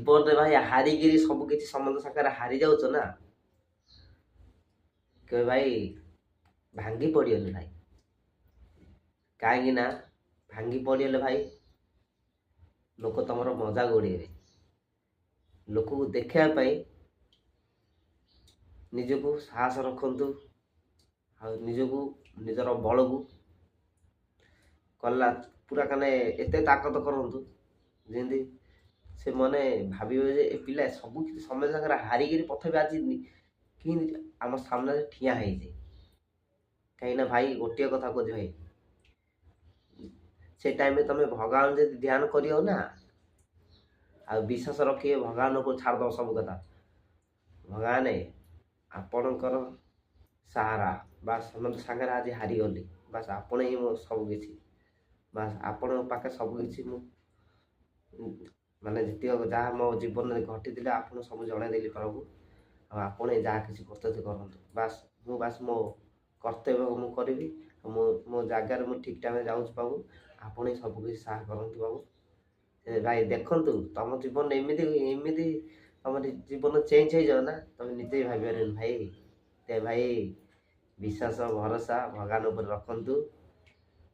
जीवन रे भाई हारिगिरी सब किसी समझ सागर हारी जाऊच ना के भाई भांगी पड़िगले भाई कहीं ना भांगी पड़िगले भाई लोक तुम मजा उड़े लोक को देखापी निजको साहस रखु निजको निजर बल को कला पूरा कने एते ताकत करंतु जेंदी से मने भाविबे जे ए पिला सब किछि समय संगे हारिगिरी पथबे आज कि आम सामने ठिया है कहीं ना भाई गोटे कथा कह भाई से टाइम में तुम भगवान जब ध्यान करियो ना आ विश्वास रखिए भगवान को छाड़ दो सब कथा भगवान आपणकर सहारा बास समस्त सागर आज हारीगली बास आपण ही मो सब किछि बास आपण पाखे सब किछि मु माने जितिक जहाँ मो जीवन में घटी आपन सब जनईदेली प्रभु आपण जहाँ किसी कर्तव्य करूँ बास मो कर्तव्य मु करी मो जगार मुझे ठीक टाइम जाऊँ बाबू आपण ही सब किसी साहा करतु बाबू भाई देखु तुम जीवन एमती तुम जीवन चेंज हो जाओ ना तुम निजे भाई भाई ते भाई विश्वास भरोसा भगवान उपर रखु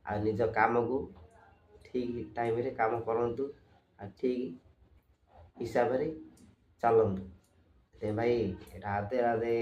आ निज काम को ठीक टाइम रे काम करतु आ ठीक हिसाब से चलतु भाई राधे राधे।